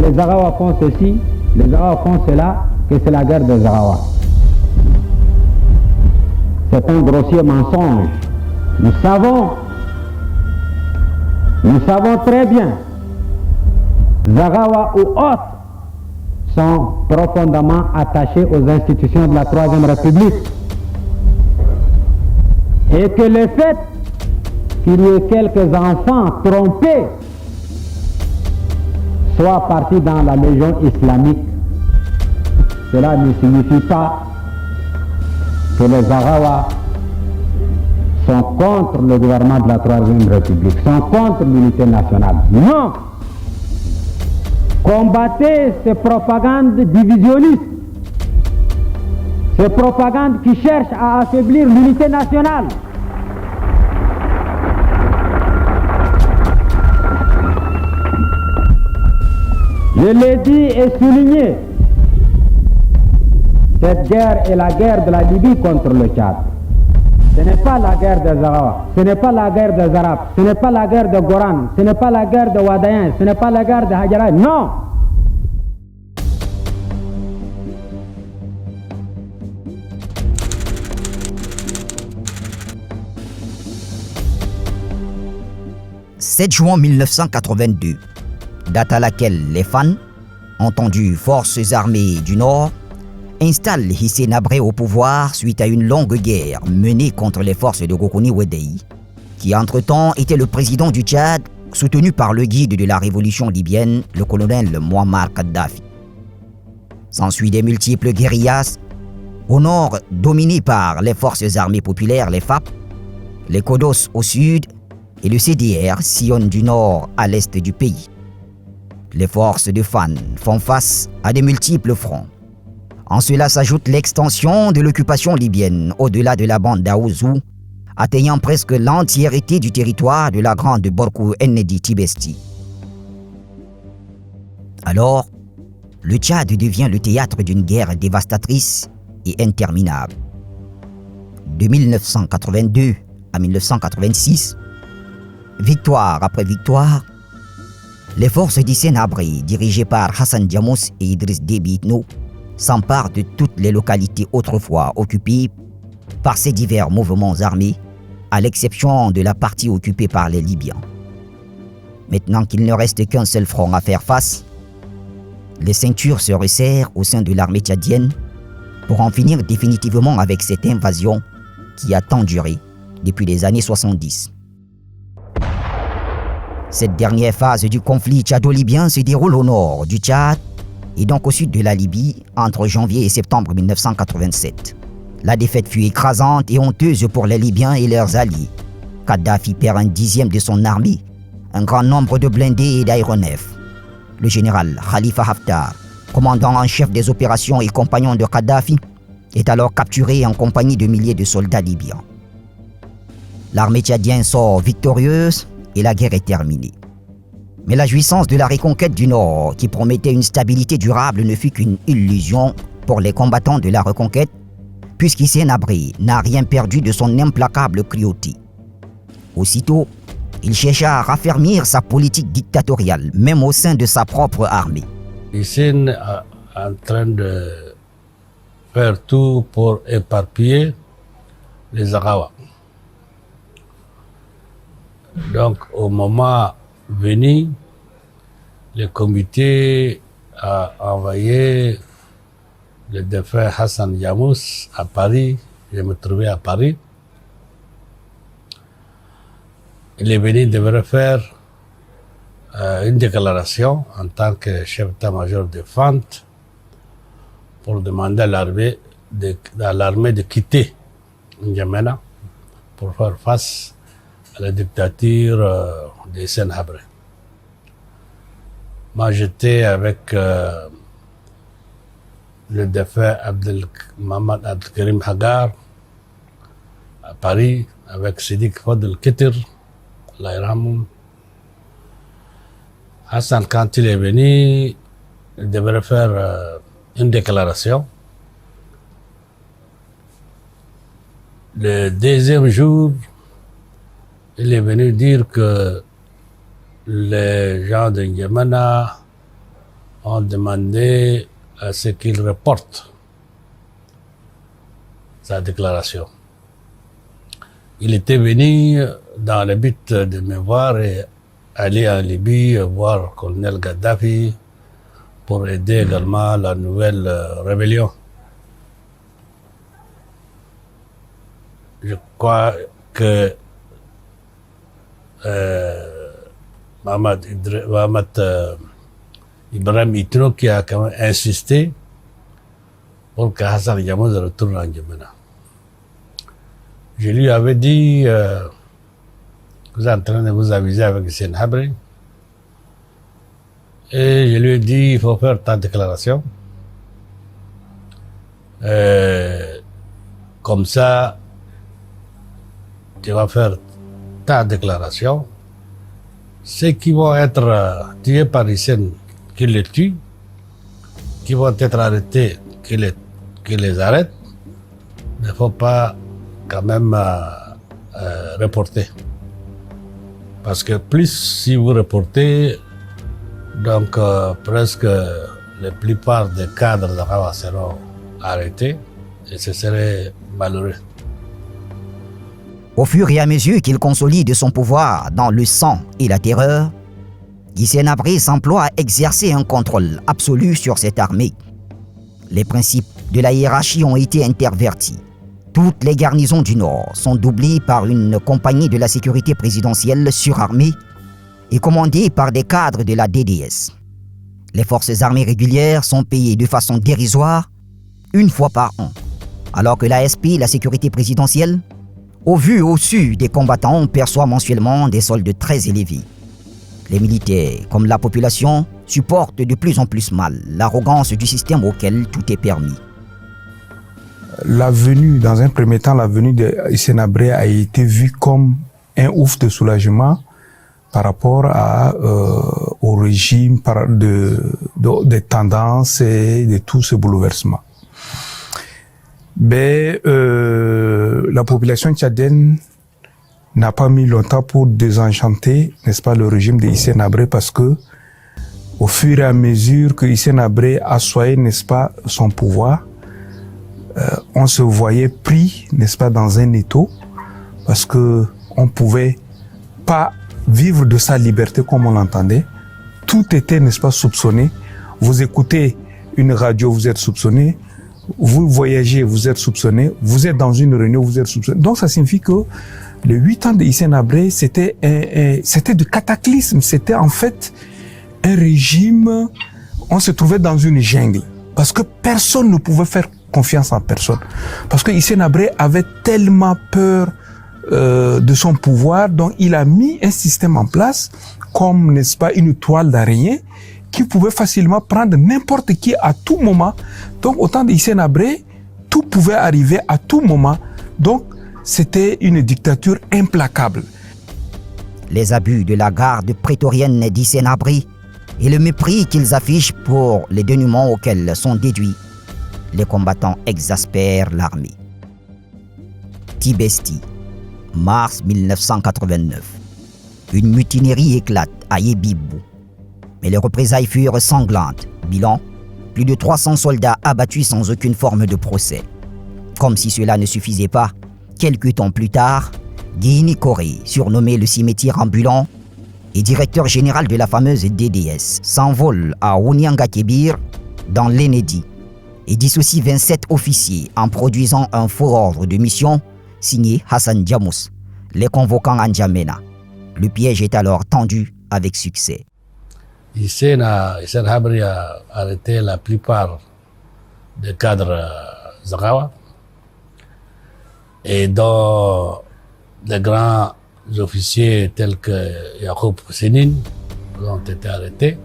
les Zaghawa font ceci, les Zaghawa font cela, que c'est la guerre des Zaghawa. C'est un grossier mensonge. Nous savons très bien, Zaghawa ou autres sont profondément attachés aux institutions de la Troisième République. Et que le fait qu'il y ait quelques enfants trompés soient partis dans la Légion islamique, cela ne signifie pas que les Zaghawa sont contre le gouvernement de la Troisième République, sont contre l'unité nationale. Non! Combattez ces propagandes divisionnistes, ces propagandes qui cherchent à affaiblir l'unité nationale. Je l'ai dit et souligné, cette guerre est la guerre de la Libye contre le Tchad. Ce n'est pas la guerre des Zaghawa, ce n'est pas la guerre des Arabes, ce n'est pas la guerre de Goran, ce n'est pas la guerre de Wadayen, ce n'est pas la guerre de Hadjara, non! « 7 juin 1982, date à laquelle les fans, entendues Forces armées du Nord, installe Hissène Habré au pouvoir suite à une longue guerre menée contre les forces de Gokoni Wedeï, qui entre-temps était le président du Tchad, soutenu par le guide de la révolution libyenne, le colonel Muammar Kadhafi. S'ensuit des multiples guérillas, au nord dominées par les forces armées populaires, les FAP, les Kodos au sud et le CDR sillonnent du nord à l'est du pays. Les forces de Fan font face à de multiples fronts. En cela s'ajoute l'extension de l'occupation libyenne au-delà de la bande d'Aouzou, atteignant presque l'entièreté du territoire de la grande Borkou Ennedi Tibesti. Alors, le Tchad devient le théâtre d'une guerre dévastatrice et interminable. De 1982 à 1986, victoire après victoire, les forces d'Hissène Habré, dirigées par Hassan Diamous et Idriss Déby Itno, s'emparent de toutes les localités autrefois occupées par ces divers mouvements armés, à l'exception de la partie occupée par les Libyens. Maintenant qu'il ne reste qu'un seul front à faire face, les ceintures se resserrent au sein de l'armée tchadienne pour en finir définitivement avec cette invasion qui a tant duré depuis les années 70. Cette dernière phase du conflit tchado-libyen se déroule au nord du Tchad et donc au sud de la Libye entre janvier et septembre 1987. La défaite fut écrasante et honteuse pour les Libyens et leurs alliés. Kadhafi perd un dixième de son armée, un grand nombre de blindés et d'aéronefs. Le général Khalifa Haftar, commandant en chef des opérations et compagnon de Kadhafi, est alors capturé en compagnie de milliers de soldats libyens. L'armée tchadienne sort victorieuse et la guerre est terminée. Mais la jouissance de la reconquête du Nord, qui promettait une stabilité durable, ne fut qu'une illusion pour les combattants de la reconquête, puisqu'Hissène Habré n'a rien perdu de son implacable cruauté. Aussitôt, il chercha à raffermir sa politique dictatoriale, même au sein de sa propre armée. Hissène est en train de faire tout pour éparpiller les Zaghawa. Donc, au moment venu, le comité a envoyé le défunt Hassan Diamous à Paris. Je me trouvais à Paris. Il est venu de faire une déclaration en tant que chef d'état-major de Fante pour demander à l'armée de quitter N'Djamena pour faire face à la dictature d'Hissène Habré. Moi, j'étais avec le défunt Mohamed Abdelkarim Hagar à Paris, avec Sidik Fadel Kitir, l'Aïramoum. Hassan, quand il est venu, il devait faire une déclaration. Le deuxième jour, il est venu dire que les gens de N'Djamena ont demandé à ce qu'il reporte sa déclaration. Il était venu dans le but de me voir et aller en Libye voir le colonel Gaddafi pour aider également la nouvelle rébellion. Je crois que Mohamed Ibrahim Itno qui a quand même insisté pour que Hassan Diamouz retourne en N'Djamena. Je lui avais dit, vous êtes en train de vous aviser avec Hissène Habré. Et je lui ai dit, il faut faire ta déclaration. Comme ça, tu vas faire ta déclaration. Ceux qui vont être tués par Hissène, qu'ils les tuent. Qui vont être arrêtés, qu'ils les arrêtent. Mais il ne faut pas quand même reporter. Parce que plus si vous reportez, donc presque la plupart des cadres de Rawa seront arrêtés et ce serait malheureux. Au fur et à mesure qu'il consolide son pouvoir dans le sang et la terreur, Hissène Habré s'emploie à exercer un contrôle absolu sur cette armée. Les principes de la hiérarchie ont été intervertis. Toutes les garnisons du Nord sont doublées par une compagnie de la sécurité présidentielle surarmée et commandée par des cadres de la DDS. Les forces armées régulières sont payées de façon dérisoire une fois par an, alors que l'ASP, la sécurité présidentielle, au vu et au su des combattants, perçoit mensuellement des soldes très élevés. Les militaires, comme la population, supportent de plus en plus mal l'arrogance du système auquel tout est permis. Dans un premier temps, la venue de Hissène Habré a été vue comme un ouf de soulagement par rapport au régime des tendances et de tout ce bouleversement. Mais la population tchadienne n'a pas mis longtemps pour désenchanter, n'est-ce pas, le régime de Hissène Habré, parce que au fur et à mesure que Hissène Habré assoyait, n'est-ce pas, son pouvoir, on se voyait pris, n'est-ce pas, dans un étau, parce que on pouvait pas vivre de sa liberté comme on l'entendait. Tout était, n'est-ce pas, soupçonné. Vous écoutez une radio, vous êtes soupçonné. Vous voyagez, vous êtes soupçonné. Vous êtes dans une réunion, vous êtes soupçonné. Donc ça signifie que les 8 ans de Hissène Habré, c'était du cataclysme. C'était en fait un régime, on se trouvait dans une jungle. Parce que personne ne pouvait faire confiance en personne. Parce que Hissène Habré avait tellement peur de son pouvoir, donc il a mis un système en place, comme, n'est-ce pas, une toile d'araignée, qui pouvait facilement prendre n'importe qui à tout moment. Donc, au temps de Hissène Habré, tout pouvait arriver à tout moment. Donc, c'était une dictature implacable. Les abus de la garde prétorienne d'Hissène Habré et le mépris qu'ils affichent pour les dénouements auxquels sont déduits les combattants exaspèrent l'armée. Tibesti, mars 1989. Une mutinerie éclate à Yébibou. Mais les représailles furent sanglantes. Bilan, plus de 300 soldats abattus sans aucune forme de procès. Comme si cela ne suffisait pas, quelques temps plus tard, Guéini Koré, surnommé le cimetière ambulant et directeur général de la fameuse DDS, s'envole à Ounianga-Kébir, dans l'Enedi, et dissocie 27 officiers en produisant un faux ordre de mission signé Hassan Diamouz, les convoquant à N'Djamena. Le piège est alors tendu avec succès. Hissène Habré a arrêté la plupart des cadres Zaghawa et dont les grands officiers tels que Yacoub Sénine ont été arrêtés.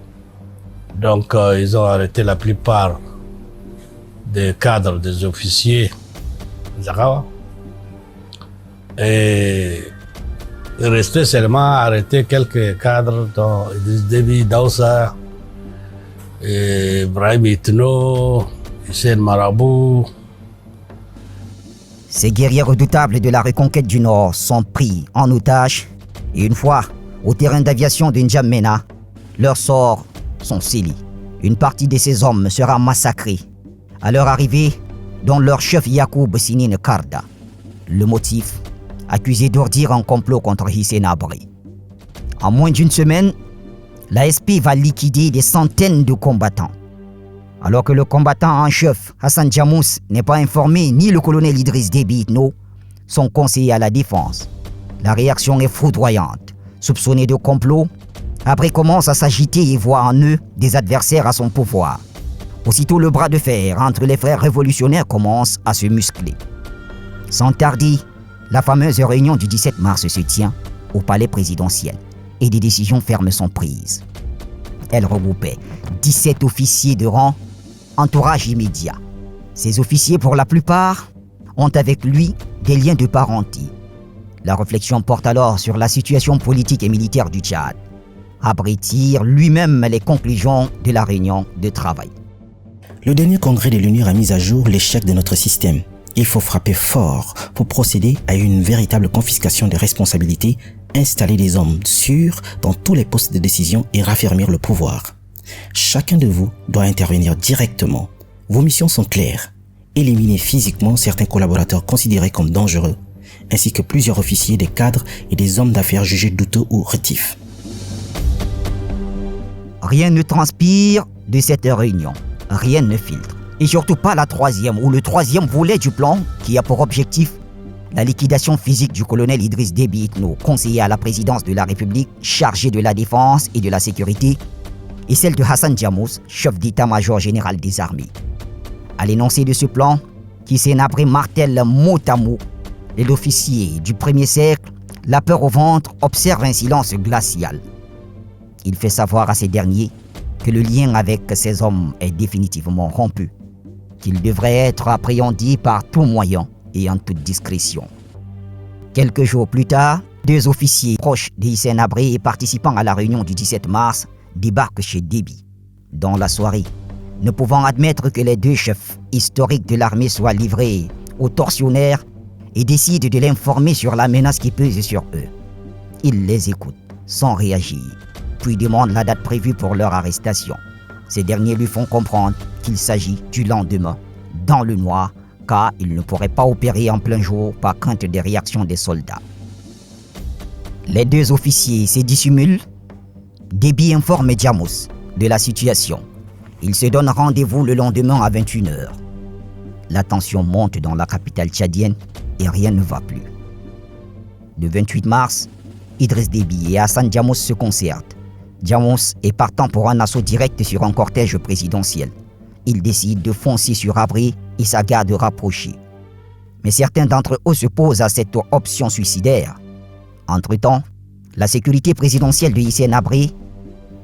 Donc ils ont arrêté la plupart des cadres des officiers Zaghawa et il restait seulement arrêter quelques cadres dont Idriss Déby, Daoussa, Ibrahim Itno, Hissène Marabout. Ces guerriers redoutables de la reconquête du Nord sont pris en otage et une fois au terrain d'aviation de N'Djamena, leurs sorts sont scellés. Une partie de ces hommes sera massacrée à leur arrivée, dont leur chef Yacoub Sinine Karda. Le motif, accusé d'ordir un complot contre Hissène Habré. En moins d'une semaine, l'ASP va liquider des centaines de combattants. Alors que le combattant en chef, Hassan Diamous, n'est pas informé ni le colonel Idriss Déby Itno, son conseiller à la défense. La réaction est foudroyante. Soupçonné de complot, Habré commence à s'agiter et voit en eux des adversaires à son pouvoir. Aussitôt, le bras de fer entre les frères révolutionnaires commence à se muscler. Sans tarder, la fameuse réunion du 17 mars se tient au palais présidentiel et des décisions fermes sont prises. Elle regroupait 17 officiers de rang, entourage immédiat. Ces officiers, pour la plupart, ont avec lui des liens de parenté. La réflexion porte alors sur la situation politique et militaire du Tchad. Habré tire lui-même les conclusions de la réunion de travail. Le dernier congrès de l'UNUR a mis à jour l'échec de notre système. Il faut frapper fort pour procéder à une véritable confiscation des responsabilités, installer des hommes sûrs dans tous les postes de décision et raffermir le pouvoir. Chacun de vous doit intervenir directement. Vos missions sont claires. Éliminer physiquement certains collaborateurs considérés comme dangereux, ainsi que plusieurs officiers, des cadres et des hommes d'affaires jugés douteux ou rétifs. Rien ne transpire de cette réunion. Rien ne filtre. Et surtout pas la troisième ou le troisième volet du plan qui a pour objectif la liquidation physique du colonel Idriss Déby Itno, conseiller à la présidence de la République chargé de la défense et de la sécurité, et celle de Hassan Diamous, chef d'état-major général des armées. À l'énoncé de ce plan, Hissène Habré martèle mot à mot, les officiers du premier cercle, la peur au ventre, observe un silence glacial. Il fait savoir à ces derniers que le lien avec ces hommes est définitivement rompu, qu'ils devraient être appréhendés par tout moyen et en toute discrétion. Quelques jours plus tard, 2 officiers proches de Hissène Habré et participant à la réunion du 17 mars débarquent chez Déby. Dans la soirée, ne pouvant admettre que les 2 chefs historiques de l'armée soient livrés aux tortionnaires et décident de l'informer sur la menace qui pèse sur eux. Il les écoute sans réagir, puis demande la date prévue pour leur arrestation. Ces derniers lui font comprendre qu'il s'agit du lendemain, dans le noir, car il ne pourrait pas opérer en plein jour par crainte des réactions des soldats. Les 2 officiers se dissimulent. Déby informe Diamous de la situation. Il se donne rendez-vous le lendemain à 21h. La tension monte dans la capitale tchadienne et rien ne va plus. Le 28 mars, Idriss Déby et Hassan Diamous se concertent. Diamous est partant pour un assaut direct sur un cortège présidentiel. Il décide de foncer sur Habré et sa garde rapprochée. Mais certains d'entre eux se posent à cette option suicidaire. Entre-temps, la sécurité présidentielle de Hissène Habré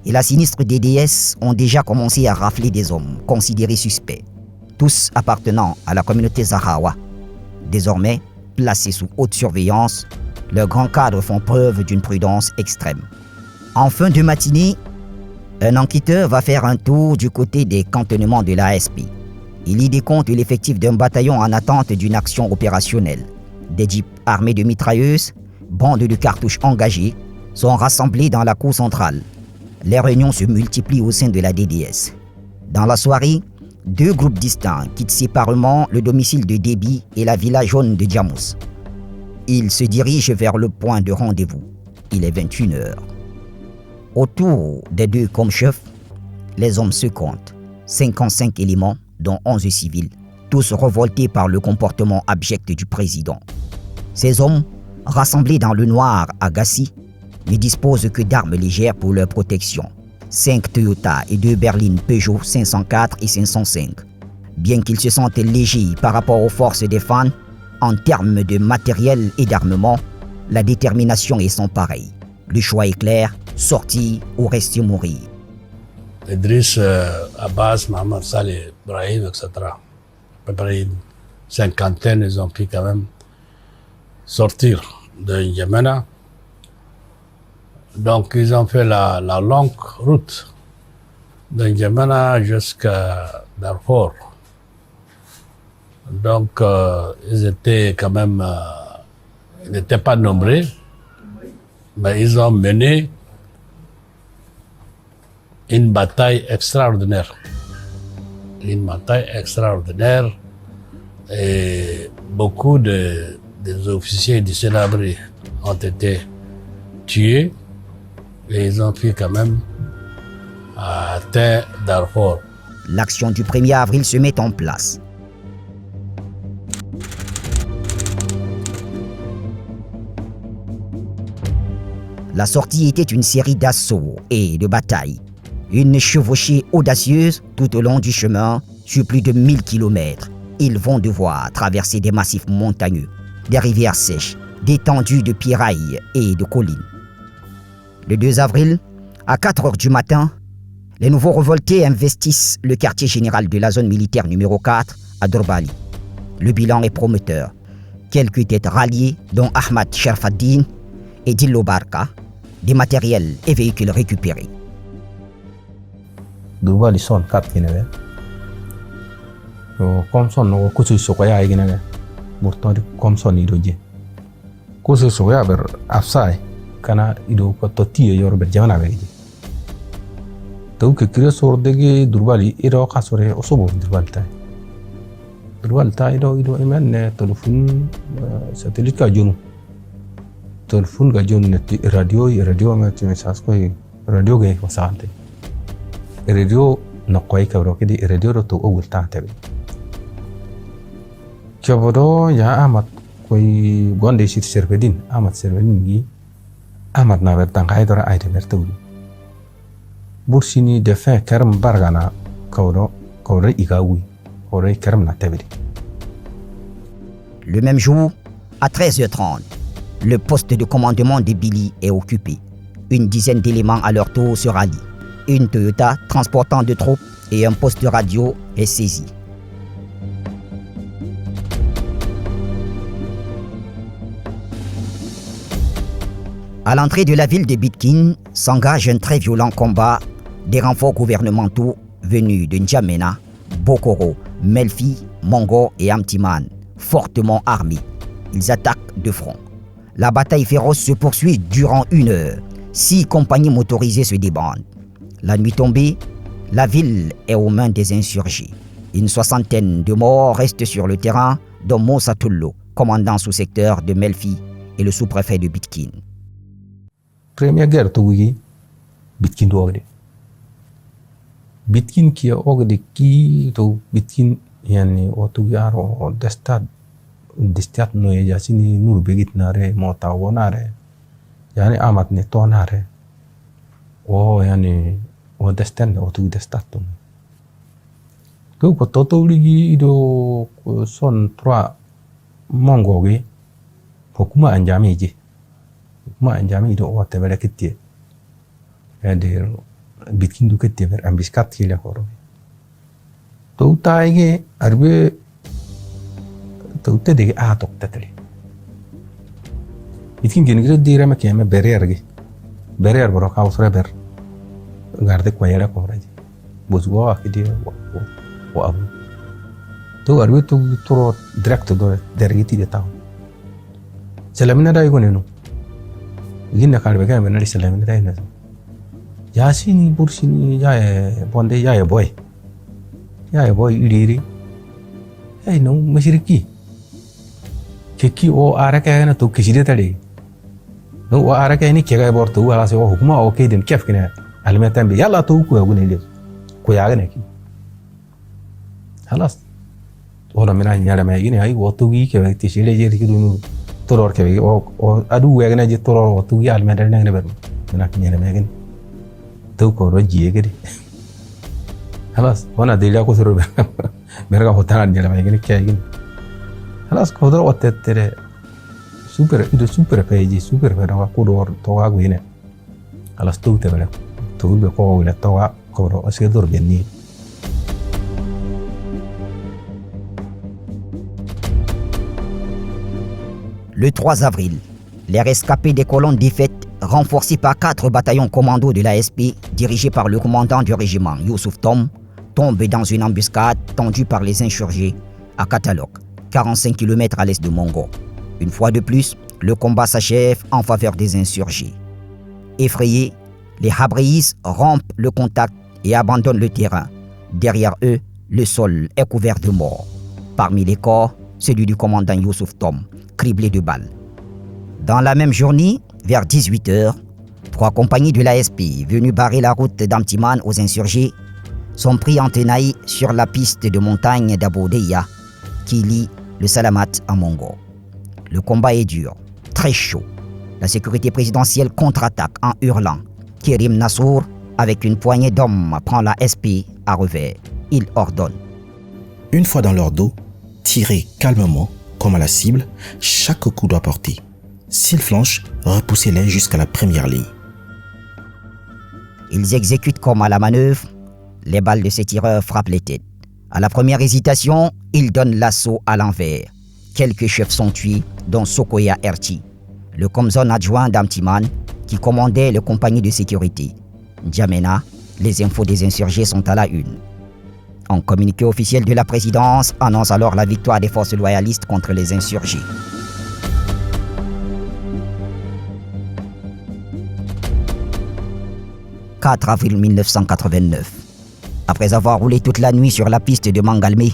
et la sinistre DDS ont déjà commencé à rafler des hommes considérés suspects, tous appartenant à la communauté Zahrawa. Désormais, placés sous haute surveillance, leurs grands cadres font preuve d'une prudence extrême. En fin de matinée, un enquêteur va faire un tour du côté des cantonnements de l'ASP. Il y décompte l'effectif d'un bataillon en attente d'une action opérationnelle. Des jeeps armés de mitrailleuses, bandes de cartouches engagées, sont rassemblés dans la cour centrale. Les réunions se multiplient au sein de la DDS. Dans la soirée, 2 groupes distincts quittent séparément le domicile de Déby et la villa jaune de Diamous. Ils se dirigent vers le point de rendez-vous. Il est 21h. Autour des 2 comme chefs, les hommes se comptent. 55 éléments, dont 11 civils, tous révoltés par le comportement abject du président. Ces hommes, rassemblés dans le noir à Gassi, ne disposent que d'armes légères pour leur protection. 5 Toyota et 2 berlines Peugeot 504 et 505. Bien qu'ils se sentent légers par rapport aux forces des fans, en termes de matériel et d'armement, la détermination est sans pareil. Le choix est clair, sortir ou rester mourir. Idriss, Abbas, Mohamed Saleh, Ibrahim, etc. À peu près une cinquantaine, ils ont pu quand même sortir de N'Djamena. Donc ils ont fait la longue route de N'Djamena jusqu'à Darfour. Donc ils étaient quand même, ils n'étaient pas nombreux, mais ils ont mené une bataille extraordinaire. Une bataille extraordinaire et beaucoup des officiers du Sénabri ont été tués et ils ont fui quand même à terre Darfour. L'action du 1er avril se met en place. La sortie était une série d'assauts et de batailles. Une chevauchée audacieuse tout au long du chemin sur plus de 1000 km. Ils vont devoir traverser des massifs montagneux, des rivières sèches, des étendues de pierrailles et de collines. Le 2 avril, à 4 heures du matin, les nouveaux révoltés investissent le quartier général de la zone militaire numéro 4 à Dorbali. Le bilan est prometteur. Quelques têtes ralliées, dont Ahmad Sharfaddin et Dillo Barka, des matériels et véhicules récupérés. Dorbali son 4 kinebe. Comme son no kusu sokoya iginebe. Burtodi comme son idoje. Kusu sokoya ber afsai kana ido ko totiye yor ber jamana beji. تو كريه صور دقي دربالي إيرو قصوري أصوبه دربالتا دربالتا إيرو إيمان تلفون ساتليت كاجونو تلفون كاجون نتي راديو ما تمساس كوي راديو جاي وسانتي الراديو نقوي كبرو كدي الراديو رو أول تاعتبي كبرو يا أحمد كوي غوندي شيت سيرفدين أحمد سيرفدين جي أحمد نابر تانغاي دورا أيدي مرتولي Bursini de fin kerm bargana kauro igawi ore kerm na tabiri. Le même jour, à 13h30, le poste de commandement de Billy est occupé. Une dizaine d'éléments à leur tour se rallient. Une Toyota transportant de troupes et un poste de radio est saisi. À l'entrée de la ville de Bitkin s'engage un très violent combat. Des renforts gouvernementaux venus de N'Djamena, Bokoro, Melfi, Mongo et Amtiman, fortement armés. Ils attaquent de front. La bataille féroce se poursuit durant 1 heure. 6 compagnies motorisées se débandent. La nuit tombée, la ville est aux mains des insurgés. Une 60aine de morts restent sur le terrain, dont Moussa Tullo, commandant sous-secteur de Melfi et le sous-préfet de Bitkin. Première guerre Tougui, Bitkin Douagde. Bitkin qui ogde qui to Bitkin yani o Tougaro destat no yasini nur begit nare mota wonare yani amat ne tonare o yani o destan o tu destat to ko toto ligi ido son 3 mongoge hukuma anjamiji ido o tebele kitti ede Bitkin du kitti ber ambiskat kile horo to taige arbe to tede atok tatli Bitkin genigre dire ma kema berer bro ka usre ber garde kwayela ko raji bozgo akidi o abu to arbe to toro direct do dergiti de taw selamina da igonenu ginna kalbe ga menali selamina da ina Yasini bursini yae bonde yae boy iriri ay no mashiriki keki o araka na to kishide tadi no o araka ni kega borto wala se o hukuma o keden kef kina almetan bi yalla to ko gune le ko yaga ne ki halas ora mina nyala ma yini ay o to gi ke ti shile je ki dunu toror ke o adu wega na je toror o to gi almetan ne ber mina nyala ma gene تو كورو جيجري خلاص وانا ديلا كثر برجع هوتان جل ما يجيني كايجين خلاص كودر وتتر سوبر إدو سوبر بيجي سوبر برا كودور توا غوينه خلاص تو تبلا تو بكو ولا توا كورو أسيدور بيني. Le 3 avril, les rescapés des colonnes défaites renforcés par 4 bataillons commando de l'ASP dirigés par le commandant du régiment Youssouf Tom, tombent dans une embuscade tendue par les insurgés à Katalok, 45 km à l'est de Mongo. Une fois de plus, le combat s'achève en faveur des insurgés. Effrayés, Les Habréis rompent le contact et abandonnent le terrain. Derrière eux, le sol est couvert de morts. Parmi les corps, celui du commandant Youssouf Tom, criblé de balles. Dans la même journée, vers 18h, 3 compagnies de l'ASP venues barrer la route d'Amtiman aux insurgés sont pris en tenaille sur la piste de montagne d'Aboudeya qui lie le Salamat à Mongo. Le combat est dur, très chaud. La sécurité présidentielle contre-attaque en hurlant. Kérim Nassour, avec une poignée d'hommes, prend la SP à revers. Il ordonne. Une fois dans leur dos, tirez calmement, comme à la cible, chaque coup doit porter. S'ils flanchent, repoussez-les jusqu'à la première ligne. Ils exécutent comme à la manœuvre. Les balles de ces tireurs frappent les têtes. À la première hésitation, ils donnent l'assaut à l'envers. Quelques chefs sont tués, dont Sokoya Erti, le Komzon adjoint d'Amtiman, qui commandait les compagnies de sécurité. N'Djamena, les infos des insurgés sont à la une. Un communiqué officiel de la présidence annonce alors la victoire des forces loyalistes contre les insurgés. « 4 avril 1989. Après avoir roulé toute la nuit sur la piste de Mangalmé,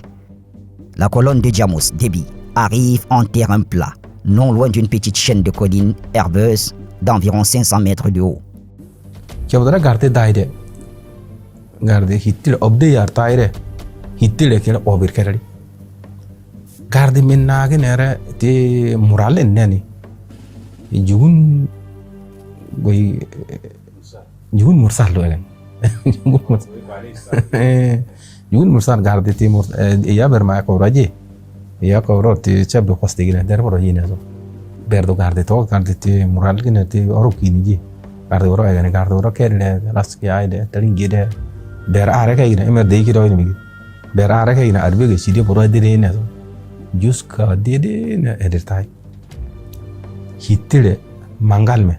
la colonne de Djamos, Déby, arrive en terrain plat, non loin d'une petite chaîne de collines herbeuses d'environ 500 mètres de haut. Kyaudara garde daire. Garde hittil obde yar taire. Hittil ekele obir kerali. Garde minnage nere te morale neni. Jugun goy jugun mursal lo elen. Jugun mursal garde te ya berma ko raje. Ya ko roti chabdo qastigina der boro yinezo. Berdo garde to garde te moral gine te orukini ji. Garde oro egane garde oro kelle laski aide taringide ber are kayina emer de ki doyni mi. Ber are kayina arbege sidi boro de ne. Juska de ne edertay. Hittile mangalme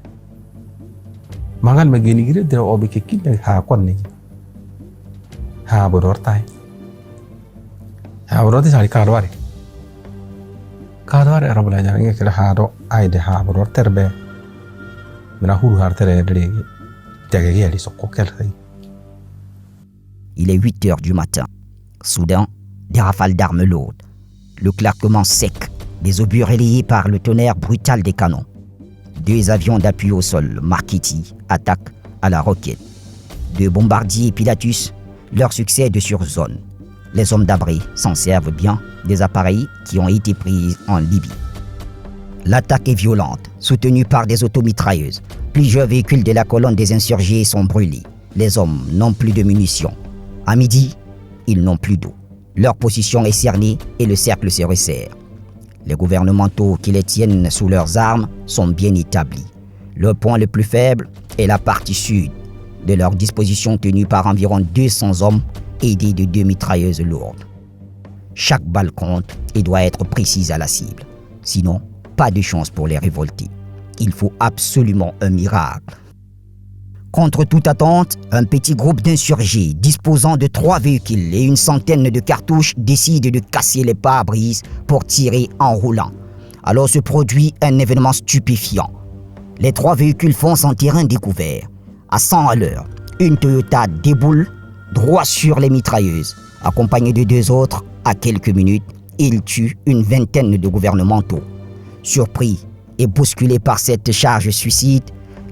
geni gire de obi ke kinne ha konni. Ha boro tay. Ha boro de sari kalwari. Kadar era bela jangan kira hado aide ha boro terbe mena huru har tere de tegegi ali sokko kelay. Il est 8h du matin. Soudain, des rafales d'armes lourdes. Le claquement sec des obus relayés par le tonnerre brutal des canons. 2 avions d'appui au sol, Marquetti, attaquent à la roquette. 2 bombardiers Pilatus leur succèdent sur zone. Les hommes d'Abré s'en servent bien des appareils qui ont été pris en Libye. L'attaque est violente, soutenue par des automitrailleuses. Plusieurs véhicules de la colonne des insurgés sont brûlés. Les hommes n'ont plus de munitions. À midi, ils n'ont plus d'eau. Leur position est cernée et le cercle se resserre. Les gouvernementaux qui les tiennent sous leurs armes sont bien établis. Le point le plus faible est la partie sud de leur disposition tenue par environ 200 hommes aidés de 2 mitrailleuses lourdes. Chaque balle compte et doit être précise à la cible. Sinon, pas de chance pour les révoltés. Il faut absolument un miracle. Contre toute attente, un petit groupe d'insurgés disposant de 3 véhicules et une centaine de cartouches décide de casser les pare-brises pour tirer en roulant. Alors se produit un événement stupéfiant. Les 3 véhicules foncent en terrain découvert. À 100 à l'heure, une Toyota déboule droit sur les mitrailleuses. Accompagné de 2 autres, à quelques minutes, ils tuent une vingtaine de gouvernementaux. Surpris et bousculés par cette charge suicide,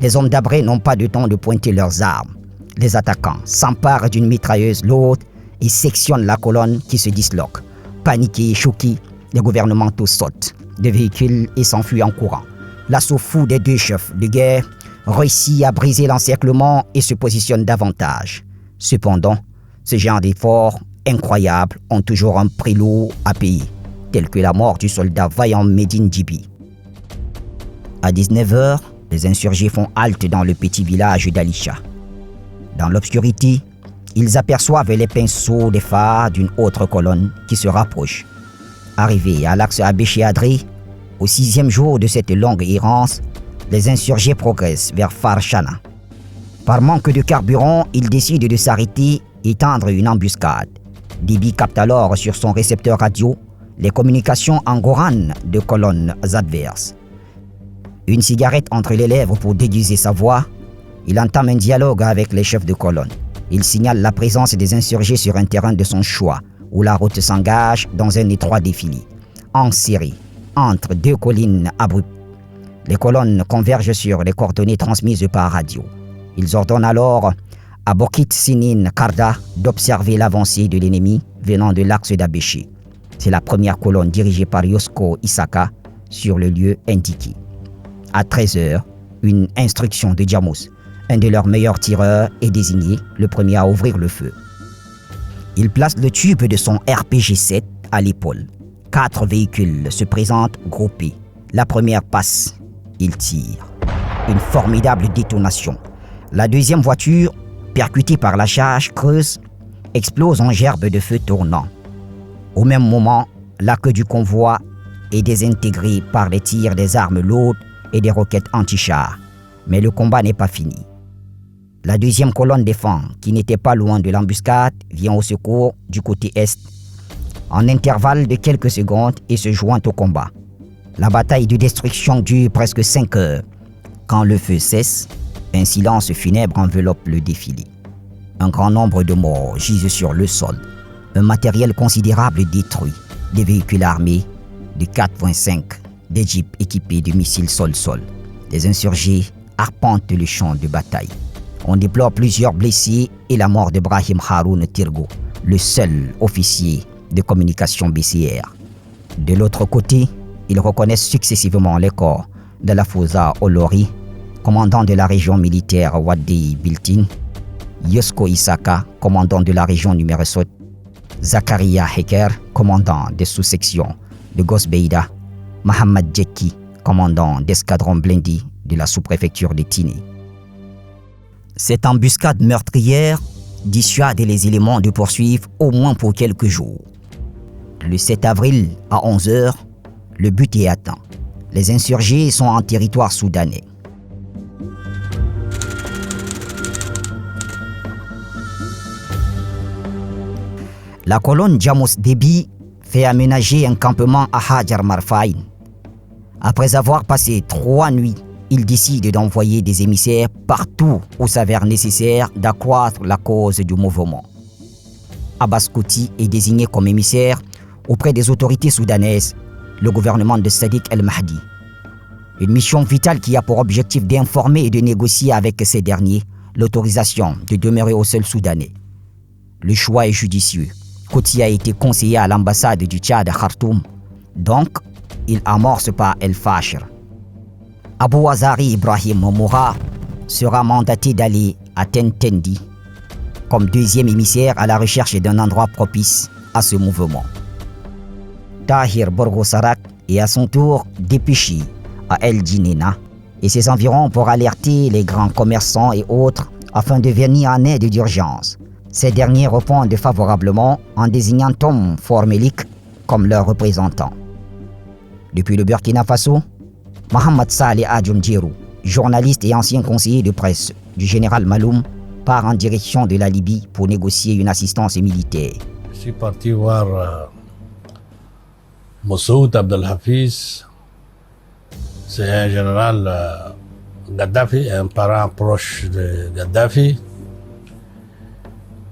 les hommes d'Abré n'ont pas de temps de pointer leurs armes. Les attaquants s'emparent d'une mitrailleuse lourde et sectionnent la colonne qui se disloque. Paniqués et choqués, les gouvernementaux sautent des véhicules et s'enfuient en courant. L'assaut fou des 2 chefs de guerre réussit à briser l'encerclement et se positionne davantage. Cependant, ce genre d'efforts incroyables ont toujours un prix lourd à payer, tel que la mort du soldat vaillant Medine Djibi. À 19h, les insurgés font halte dans le petit village d'Alisha. Dans l'obscurité, ils aperçoivent les pinceaux des phares d'une autre colonne qui se rapproche. Arrivés à l'axe Abéché-Adré, au 6e jour de cette longue errance, les insurgés progressent vers Farshana. Par manque de carburant, ils décident de s'arrêter et tendre une embuscade. Déby capte alors sur son récepteur radio les communications en goran de colonnes adverses. Une cigarette entre les lèvres pour déguiser sa voix, Il entame un dialogue avec les chefs de colonne. Il signale la présence des insurgés sur un terrain de son choix, où la route s'engage dans un étroit défilé, en série, entre deux collines abruptes. Les colonnes convergent sur les coordonnées transmises par radio. Ils ordonnent alors à Bokit Sinin Karda d'observer l'avancée de l'ennemi venant de l'axe d'Abéché. C'est la première colonne dirigée par Yosko Isaka sur le lieu indiqué. À 13h, une instruction de Djamos, un de leurs meilleurs tireurs, est désigné le premier à ouvrir le feu. Il place le tube de son RPG-7 à l'épaule. 4 véhicules se présentent groupés. La première passe, il tire. Une formidable détonation. La deuxième voiture, percutée par la charge creuse, explose en gerbes de feu tournant. Au même moment, la queue du convoi est désintégrée par les tirs des armes lourdes et des roquettes anti-chars. Mais le combat n'est pas fini. La deuxième colonne défend, qui n'était pas loin de l'embuscade, vient au secours du côté est, en intervalle de quelques secondes et se joint au combat. La bataille de destruction dure presque 5 heures. Quand le feu cesse, un silence funèbre enveloppe le défilé. Un grand nombre de morts gisent sur le sol. Un matériel considérable détruit. Des véhicules armés de 4.5, des jeeps équipés de missiles sol-sol. Les insurgés arpentent le champ de bataille. On déplore plusieurs blessés et la mort de Brahim Haroun Tirgo, le seul officier de communication BCR. De l'autre côté, ils reconnaissent successivement les corps de la Fouza Olori, commandant de la région militaire Wadi Biltin, Yosko Isaka, commandant de la région numéro 7, Zakaria Heker, commandant des sous-sections de Gosbeida, Mohamed Djeki, commandant d'escadron blindé de la sous-préfecture de Tiné. Cette embuscade meurtrière dissuade les éléments de poursuivre au moins pour quelques jours. Le 7 avril à 11h, le but est atteint. Les insurgés sont en territoire soudanais. La colonne Djamos Déby fait aménager un campement à Hajar Marfaïn. Après avoir passé 3 nuits, il décide d'envoyer des émissaires partout où s'avère nécessaire d'accroître la cause du mouvement. Abbas Kouti est désigné comme émissaire auprès des autorités soudanaises, le gouvernement de Sadiq El-Mahdi. Une mission vitale qui a pour objectif d'informer et de négocier avec ces derniers l'autorisation de demeurer au sol soudanais. Le choix est judicieux. Kouti a été conseiller à l'ambassade du Tchad à Khartoum, donc il amorce par El-Fashr. Abou Azari Ibrahim Momoura sera mandaté d'aller à Tentendi comme deuxième émissaire à la recherche d'un endroit propice à ce mouvement. Tahir Borgo-Sarak est à son tour dépêché à El Djinena et ses environs pour alerter les grands commerçants et autres afin de venir en aide d'urgence. Ces derniers répondent favorablement en désignant Tom Formelik comme leur représentant. Depuis le Burkina Faso, Mohamed Saleh Adjoum Djirou, journaliste et ancien conseiller de presse du général Maloum, part en direction de la Libye pour négocier une assistance militaire. Je suis parti voir Mossoud Abdel Hafiz. C'est un général Gaddafi, un parent proche de Gaddafi,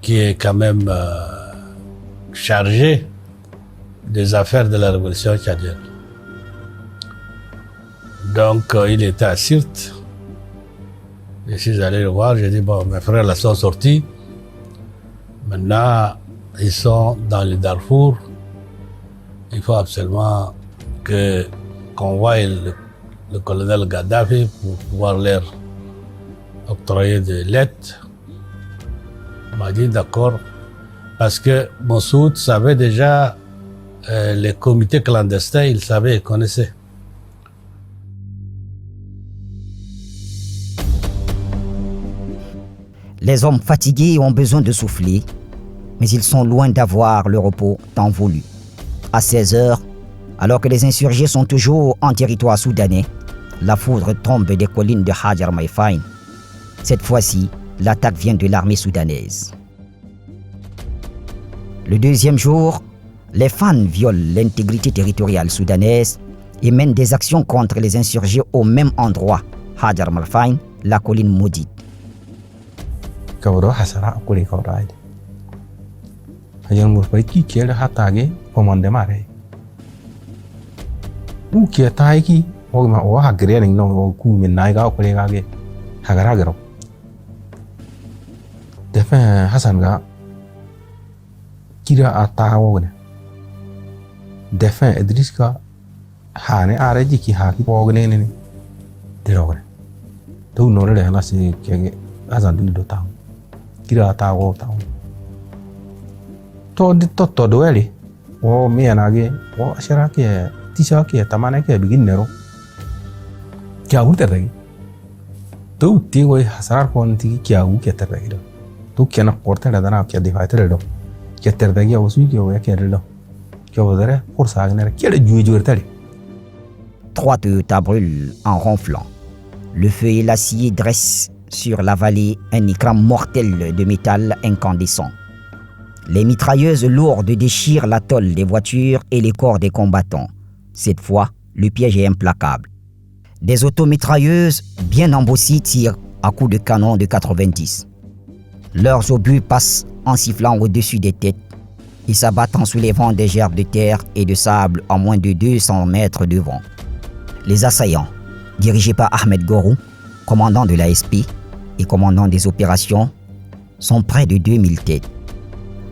qui est quand même chargé des affaires de la révolution tchadienne. Donc, il était à Sirte. Je suis allé le voir, j'ai dit, bon, mes frères là sont sortis. Maintenant, ils sont dans le Darfour. Il faut absolument qu'on voie le colonel Gaddafi pour pouvoir leur octroyer de l'aide. Il m'a dit d'accord, parce que Mossoud savait déjà les comités clandestins, il savait, il connaissait. Les hommes fatigués ont besoin de souffler, mais ils sont loin d'avoir le repos tant voulu. À 16h, alors que les insurgés sont toujours en territoire soudanais, la foudre tombe des collines de Hajar Marfaïn. Cette fois-ci, l'attaque vient de l'armée soudanaise. Le deuxième jour, les fans violent l'intégrité territoriale soudanaise et mènent des actions contre les insurgés au même endroit, Hajar Marfaïn, la colline maudite. kawro hasara akuri kawro aide ayan mur pai ki kele hatage pomande mare u ke taiki o ma o ha gre ning no ku min nai ga akuri ga ge hagara garo defa hasan ga kira atawo ne defa idris ka hane are jiki ha ki pogne ne dirogre to no re na si ke azan din do taw kira tawo taw to do eli o mi anage o ashara ke tisha ke tamane ke bigin nero kya urte ragi to ti wo hasar kon ti kya u ke tar ragi to kena porte da na ke difaite re do ke tar ragi o su ke o ya ke re do ke o dare por sa ne ke le juju tali. Trois Toyota brûlent en ronflant. Le feu et l'acier dressent sur la vallée un écran mortel de métal incandescent. Les mitrailleuses lourdes déchirent la tôle des voitures et les corps des combattants. Cette fois, le piège est implacable. Des automitrailleuses bien embossées tirent à coups de canon de 90. Leurs obus passent en sifflant au-dessus des têtes et s'abattent en soulevant des gerbes de terre et de sable à moins de 200 mètres devant. Les assaillants, dirigés par Ahmed Gorou, commandant de l'ASP et commandant des opérations, sont près de 2000 têtes.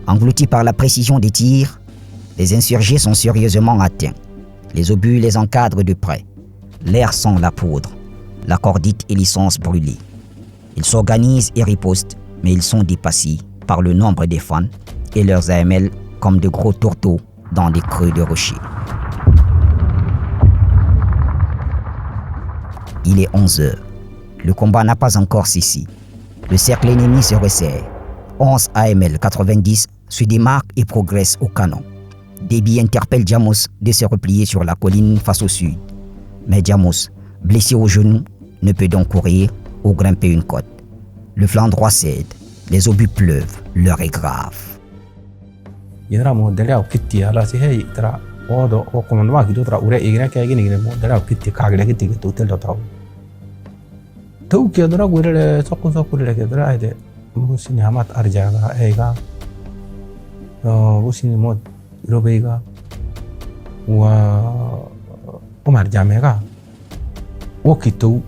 Engloutis par la précision des tirs, les insurgés sont sérieusement atteints. Les obus les encadrent de près. L'air sent la poudre, la cordite et l'essence brûlée. Ils s'organisent et ripostent, mais ils sont dépassés par le nombre des fans et leurs AML comme de gros tourteaux dans des creux de rochers. Il est 11h. Le combat n'a pas encore cessé. Le cercle ennemi se resserre. 11 AML 90 se démarquent et progressent au canon. Déby interpelle Diamos de se replier sur la colline face au sud. Mais Diamos, blessé au genou, ne peut donc courir ou grimper une côte. Le flanc droit cède. Les obus pleuvent. L'heure est grave. o commandement ki dotra ure igna ka igni mo dara kitti kagle kitti to tel dotra to ke dara gure sokku le ke dara ide mo sini hamat arja ga ega o sini mo robega wa umar jamega o kitu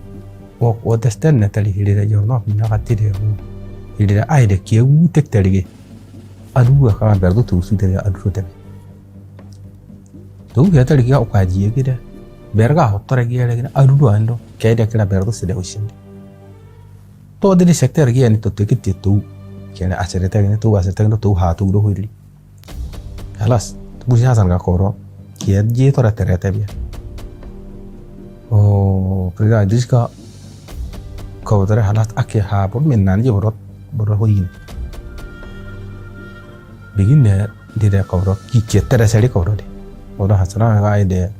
o testen netali hidira jorno na katide hidira aide ke u tektelige adu ka berdo tu su tere adu tere to ke tali ga okaji gida berga hottore gele gina adu do ando ke de kala berdo sede usinde to de secteur gi ani to tekiti to ke na asere tagene to asere tagene to ha to do hoiri halas busi hasan ga koro ke je to tere tabia o prega diska ko tare halas ake ha bor men nan je borot hoyin begin de koro ki ke tere sari koro de oda hasana ga ide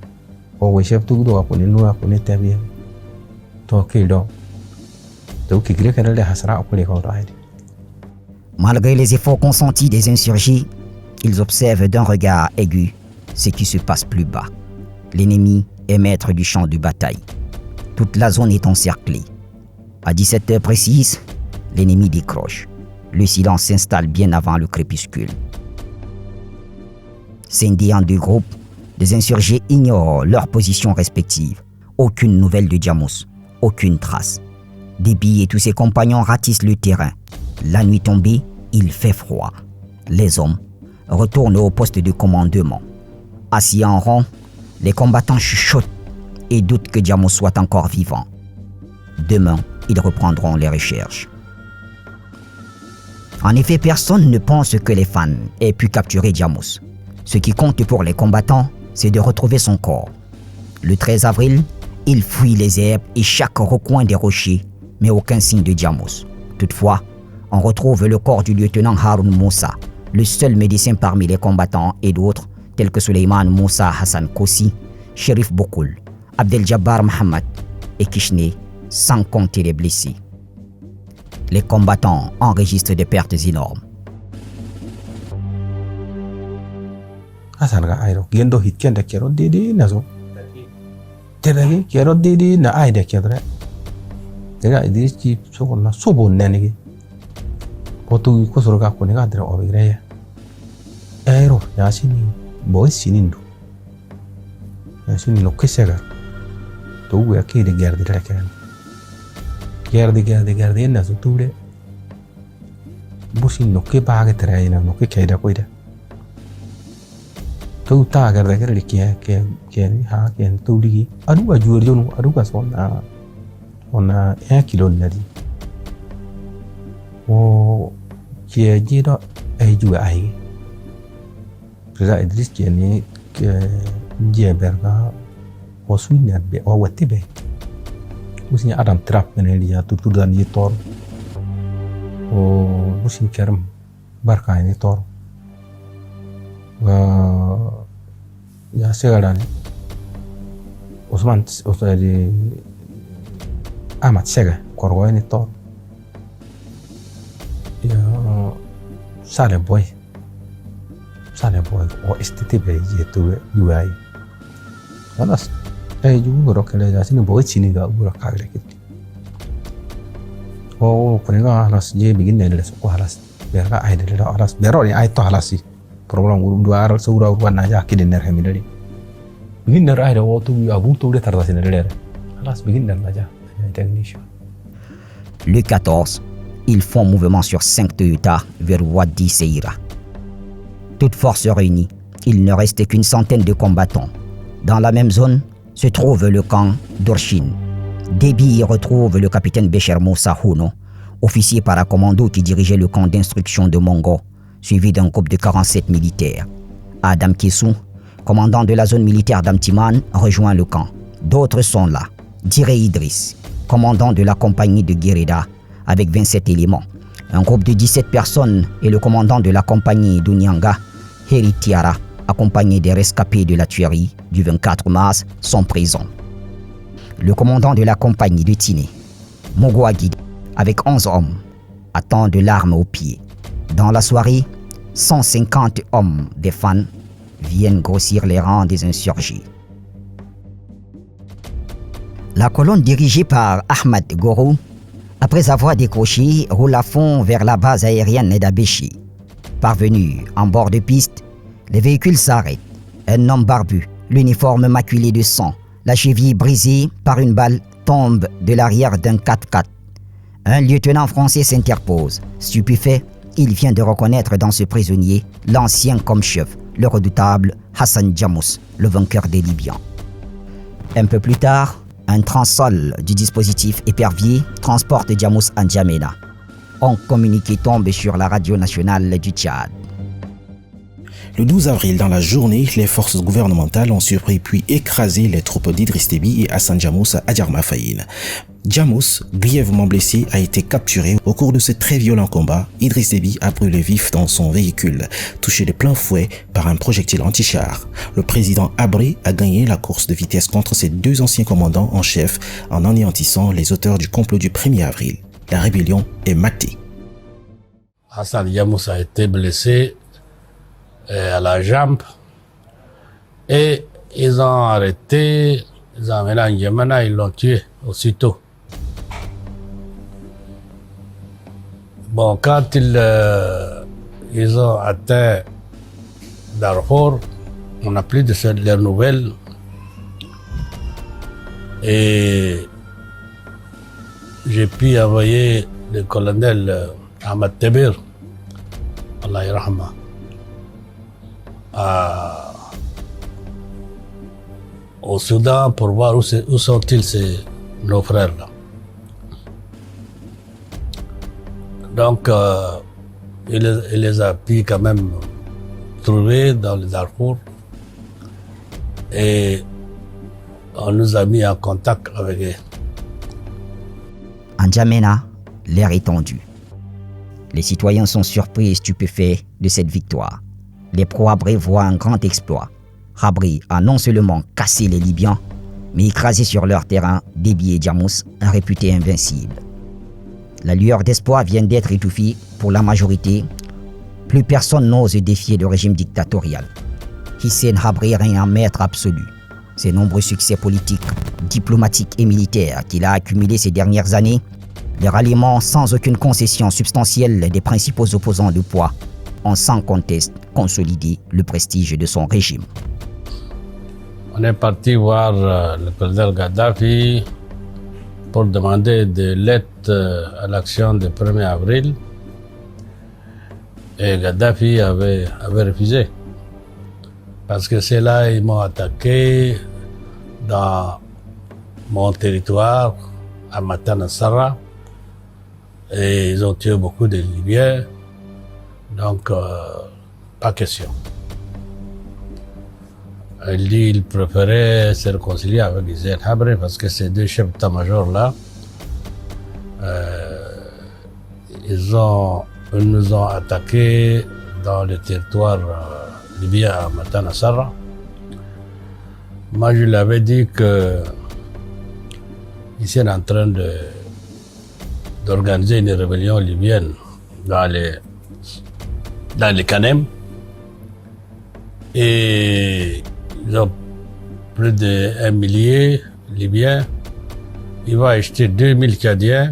o we chef tu do apuni nu apuni tabi to kido to ki gre kana le hasara apuni ko da ide. Malgré les efforts consentis des insurgés, ils observent d'un regard aigu ce qui se passe plus bas. L'ennemi est maître du champ de bataille. Toute la zone est encerclée. À 17h précises, l'ennemi décroche. Le silence s'installe bien avant le crépuscule. Scindés en deux groupes, les insurgés ignorent leurs positions respectives. Aucune nouvelle de Diamos, aucune trace. Déby et tous ses compagnons ratissent le terrain. La nuit tombée, il fait froid. Les hommes retournent au poste de commandement. Assis en rond, les combattants chuchotent et doutent que Diamos soit encore vivant. Demain, ils reprendront les recherches. En effet, personne ne pense que les fans aient pu capturer Diamos. Ce qui compte pour les combattants, c'est de retrouver son corps. Le 13 avril, ils fouillent les herbes et chaque recoin des rochers, mais aucun signe de Diamos. Toutefois, on retrouve le corps du lieutenant Haroun Moussa, le seul médecin parmi les combattants, et d'autres, tels que Suleiman Moussa Hassan Kossi, Sherif Boukoul, Abdel Jabbar Mohamed et Kishne, sans compter les blessés. Les combattants enregistrent des pertes énormes. Hasan ga ayro gendo hitkende kero didi nazo teragi kero didi na ayde kedre daga idris ki sokonna sobo nenigi Otu kusoroga kuniga dre obigreya. Ero yasini boy sinindu. Yasini no kisega. Tu ya kiri gerdi rekan. Gerdi na suture. Busin no ke baage terayina no ke kaida koida. Tu ta gerda gerdi ke ha ke tu ligi. Aduga juorjonu aduga sona 1 kilo nadi. O kia jido juga ai. Presa Idris ni dia berga osunya be o watibe. Musnya Adam Trap menelia tutur dan yitor. O musin kerem barka ini tor. Ya sekarang Osman di Amat Sega korwa ini tor. Ya sale boy o STTB yaitu UI alas juga rock le jasini boy sini ga gura kagre gitu kunega alas je begin dari so alas berka ai dari alas bero ni ai to alas sih program dua aral sura urban aja kidin ner hemi dari begin dari ai do tu abu tu de tarda sin dari alas begin dari aja technician. Le 14, ils font mouvement sur 5 Toyota vers Wadi Seira. Toutes forces réunies, il ne restait qu'une centaine de combattants. Dans la même zone se trouve le camp d'Orshin. Déby y retrouve le capitaine Becher Moussa Houno, officier paracommando qui dirigeait le camp d'instruction de Mongo, suivi d'un groupe de 47 militaires. Adam Kessou, commandant de la zone militaire d'Amtiman, rejoint le camp. D'autres sont là. Diré Idriss, commandant de la compagnie de Guéreda, avec 27 éléments. Un groupe de 17 personnes et le commandant de la compagnie d'Unyanga, Heri Tiara, accompagné des rescapés de la tuerie du 24 mars, sont présents. Le commandant de la compagnie de Tiné, Mogouagui, avec 11 hommes, attend de l'arme au pied. Dans la soirée, 150 hommes des fans viennent grossir les rangs des insurgés. La colonne dirigée par Ahmad Goro, après avoir décroché, roule à fond vers la base aérienne d'Abéché. Parvenu en bord de piste, les véhicules s'arrêtent. Un homme barbu, l'uniforme maculé de sang, la cheville brisée par une balle, tombe de l'arrière d'un 4x4. Un lieutenant français s'interpose. Stupéfait, il vient de reconnaître dans ce prisonnier l'ancien comme-chef, le redoutable Hassan Djamous, le vainqueur des Libyens. Un peu plus tard, un transsol du dispositif épervier transporte Djamous à N'Djamena. Un communiqué tombe sur la radio nationale du Tchad. Le 12 avril, dans la journée, les forces gouvernementales ont surpris puis écrasé les troupes d'Idriss Déby et Hassan Djamous à Djarma Faïn. Djamous, grièvement blessé, a été capturé. Au cours de ce très violent combat, Idriss Déby a brûlé vif dans son véhicule, touché de plein fouet par un projectile anti-char. Le président Abré a gagné la course de vitesse contre ses 2 anciens commandants en chef en anéantissant les auteurs du complot du 1er avril. La rébellion est matée. Hassan Djamous a été blessé à la jambe et ils ont arrêté, ils ont amené en N'Djamena, ils l'ont tué aussitôt. Bon, quand ils ont atteint Darfour, on n'a plus de leurs nouvelles. Et j'ai pu envoyer le colonel Ahmad Tebir, Allah yarhama, au Soudan pour voir où sont-ils nos frères là. Donc, il les a pu quand même trouver dans le Darfour et on nous a mis en contact avec eux. En N'Djamena, l'air est tendu. Les citoyens sont surpris et stupéfaits de cette victoire. Les pro-Abré voient un grand exploit. Abré a non seulement cassé les Libyens, mais écrasé sur leur terrain Déby et Djamous, réputés invincibles. La lueur d'espoir vient d'être étouffée pour la majorité. Plus personne n'ose défier le régime dictatorial. Hissène Habré règne en maître absolu. Ses nombreux succès politiques, diplomatiques et militaires qu'il a accumulés ces dernières années Le ralliement sans aucune concession substantielle des principaux opposants de poids ont sans conteste consolidé le prestige de son régime. On est parti voir le président Kadhafi pour demander de l'aide à l'action du 1er avril. Et Kadhafi avait refusé. Parce que c'est là qu'ils m'ont attaqué dans mon territoire, à Matana Sarra. Et ils ont tué beaucoup de Libyens. Donc, pas question. Il dit qu'il préférait se réconcilier avec Hissène Habré parce que ces deux chefs d'état-major-là, ils nous ont attaqués dans le territoire libyen à Matana Sarra. Moi, je lui avais dit que Hissène est en train d'organiser une rébellion libyenne dans les Kanem. Et ils ont plus d'1 millier Libyens. Il va acheter 2000 Cadiens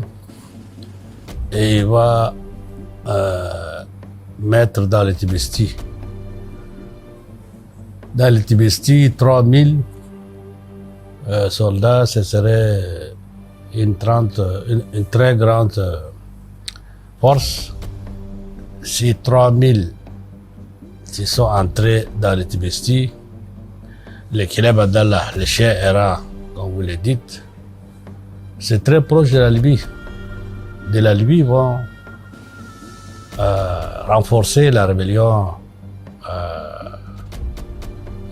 et il va mettre dans les Tibesti. Dans les Tibesti, 3000 soldats, ce serait une très grande force. Si 3000 qui sont entrés dans les Tibesti, les Kileb Abdallah, les chiens errants, comme vous le dites, c'est très proche de la Libye. De la Libye, ils vont renforcer la rébellion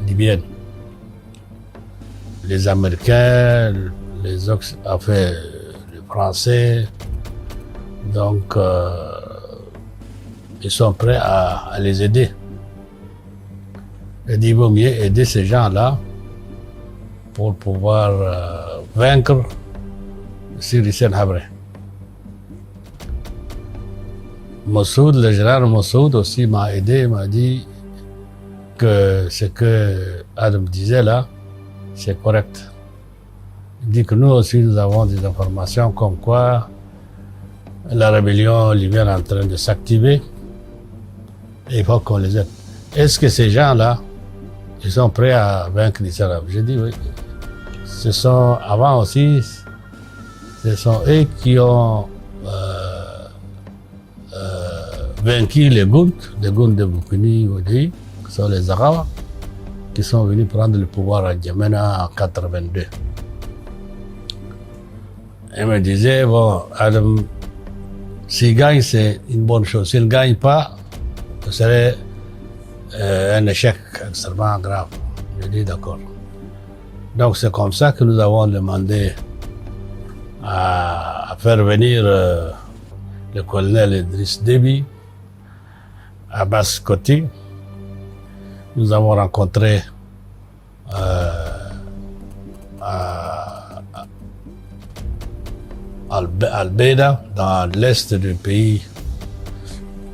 libyenne. Les Américains, les Français, donc ils sont prêts à les aider. Et il vaut mieux aider ces gens-là pour pouvoir vaincre Hissène Habré. Mossoud, le général Mossoud aussi m'a aidé, m'a dit que ce que Adam disait là, c'est correct. Il dit que nous aussi nous avons des informations comme quoi la rébellion libyenne est en train de s'activer et il faut qu'on les aide. Est-ce que ces gens-là, ils sont prêts à vaincre Hissène Habré? J'ai dit oui. Avant aussi, ce sont eux qui ont vaincu les Gounds de Boukouni, qui sont les Arabes, qui sont venus prendre le pouvoir à Djamena en 82. Il me disait, bon, Adam, s'il gagne, c'est une bonne chose. S'il ne gagne pas, ce serait un échec extrêmement grave. J'ai dit d'accord. Donc c'est comme ça que nous avons demandé à faire venir le colonel Idriss Déby, Abbas Koti. Nous avons rencontré Al-Beida, dans l'est du pays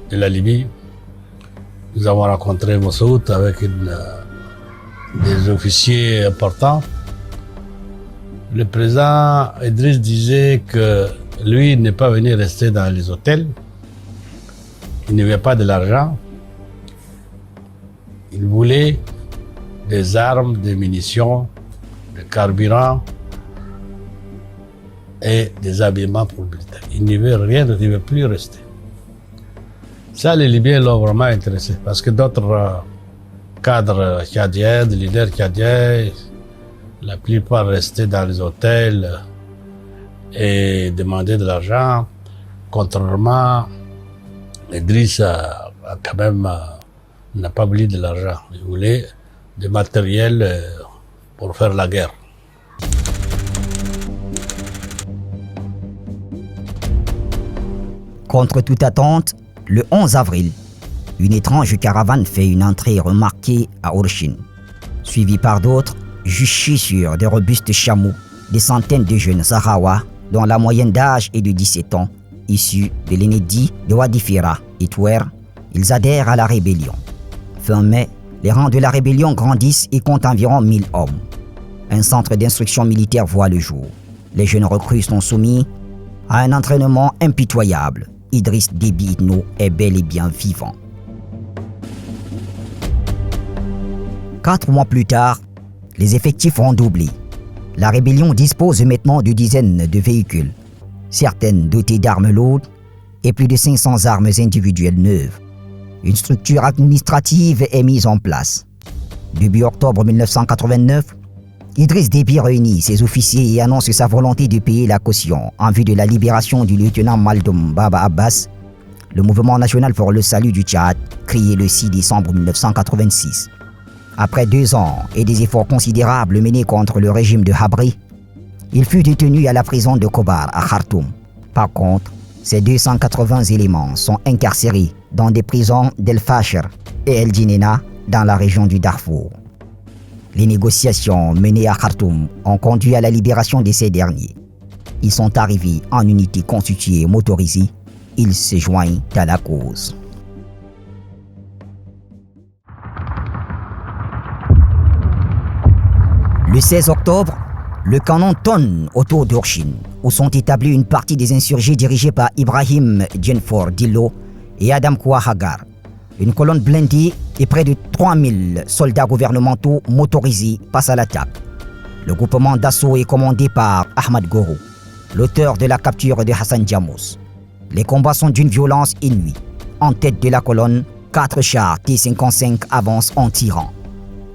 de la Libye. Nous avons rencontré Mossoud avec des officiers importants. Le président Idriss disait que lui n'est pas venu rester dans les hôtels. Il n'avait pas de l'argent. Il voulait des armes, des munitions, des carburants et des habillements pour militaires. Il n'y avait rien, il ne veut plus rester. Ça, les Libyens l'ont vraiment intéressé parce que d'autres cadres tchadiens, des leaders tchadiens, la plupart restaient dans les hôtels et demandaient de l'argent. Contrairement, Idriss quand même n'a pas voulu de l'argent. Il voulait du matériel pour faire la guerre. Contre toute attente, le 11 avril, une étrange caravane fait une entrée remarquée à Orchin, suivie par d'autres juchés sur des robustes chameaux, des centaines de jeunes Sahraouis dont la moyenne d'âge est de 17 ans, issus de l'Enedi de Wadifira et Touer. Ils adhèrent à la rébellion. Fin mai, les rangs de la rébellion grandissent et comptent environ 1000 hommes. Un centre d'instruction militaire voit le jour. Les jeunes recrues sont soumis À un entraînement impitoyable, Idriss Déby Itno est bel et bien vivant. 4 mois plus tard, les effectifs ont doublé. La rébellion dispose maintenant de dizaines de véhicules, certaines dotées d'armes lourdes et plus de 500 armes individuelles neuves. Une structure administrative est mise en place. Début octobre 1989, Idriss Déby réunit ses officiers et annonce sa volonté de payer la caution en vue de la libération du lieutenant Maldoum Baba Abbas. Le mouvement national pour le salut du Tchad, créé le 6 décembre 1986. Après 2 ans et des efforts considérables menés contre le régime de Habri, il fut détenu à la prison de Kobar à Khartoum. Par contre, ces 280 éléments sont incarcérés dans des prisons d'El Fasher et El Djenena dans la région du Darfour. Les négociations menées à Khartoum ont conduit à la libération de ces derniers. Ils sont arrivés en unité constituée et motorisée. Ils se joignent à la cause. Le 16 octobre, le canon tonne autour d'Orchine, où sont établis une partie des insurgés dirigés par Ibrahim Djenfor Dillo et Adam Kouahagar. Une colonne blindée et près de 3000 soldats gouvernementaux motorisés passent à l'attaque. Le groupement d'assaut est commandé par Ahmad Goro, l'auteur de la capture de Hassan Diamos. Les combats sont d'une violence inouïe. En tête de la colonne, 4 chars T-55 avancent en tirant.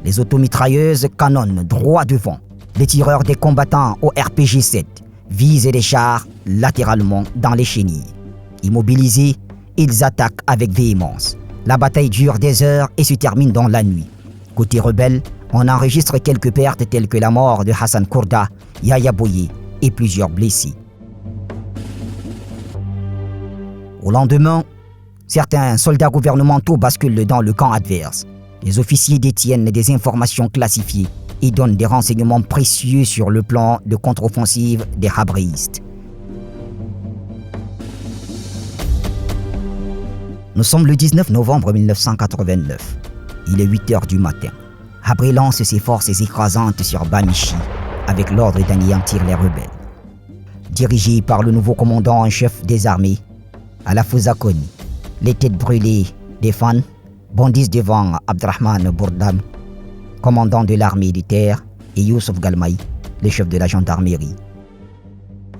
Les automitrailleuses canonnent droit devant. Les tireurs des combattants au RPG-7 visent les chars latéralement dans les chenilles. Immobilisés, ils attaquent avec véhémence. La bataille dure des heures et se termine dans la nuit. Côté rebelle, on enregistre quelques pertes telles que la mort de Hassan Kourda, Yahya Boye et plusieurs blessés. Au lendemain, certains soldats gouvernementaux basculent dans le camp adverse. Les officiers détiennent des informations classifiées et donnent des renseignements précieux sur le plan de contre-offensive des Habristes. Nous sommes le 19 novembre 1989. Il est 8 heures du matin. Habri lance ses forces écrasantes sur Bamichi avec l'ordre d'anéantir les rebelles. Dirigé par le nouveau commandant en chef des armées, Alafuza Koni, les têtes brûlées des fans bondissent devant Abdrahman Bourdam, commandant de l'armée de terre, et Youssouf Galmaï, le chef de la gendarmerie.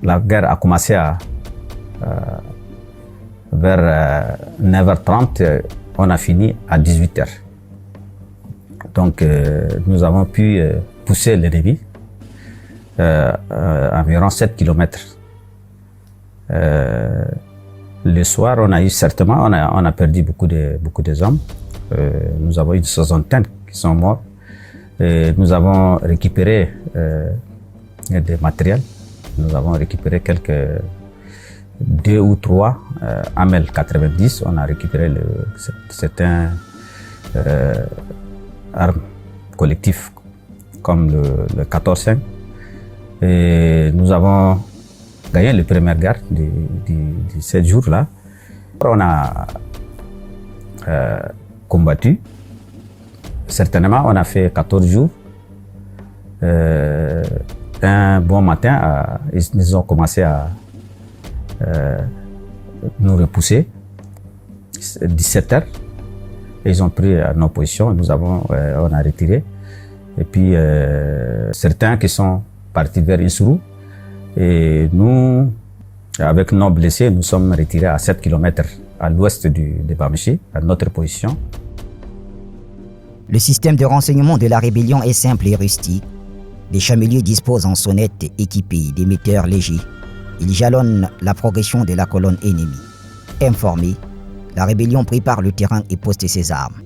La guerre a commencé vers 9h30, on a fini à 18h. Donc nous avons pu pousser l'ennemi environ 7 km. Le soir, on a eu certainement, on a perdu beaucoup de hommes. Nous avons une soixantaine qui sont morts. Nous avons récupéré des matériels. Nous avons récupéré quelques 2 ou 3 AMEL 90. On a récupéré certains armes collectives comme le 14-5. Et nous avons gagné la première guerre de ces jours-là. On a combattu. Certainement, on a fait 14 jours. Un bon matin, ils ont commencé à nous repousser. 17h. Ils ont pris nos positions. On a retiré. Et puis, certains qui sont partis vers Isrou. Et nous, avec nos blessés, nous sommes retirés à 7 km à l'ouest de Bamichi, à notre position. Le système de renseignement de la rébellion est simple et rustique. Les chameliers disposent en sonnettes équipées d'émetteurs légers. Ils jalonnent la progression de la colonne ennemie. Informée, la rébellion prépare le terrain et poste ses armes.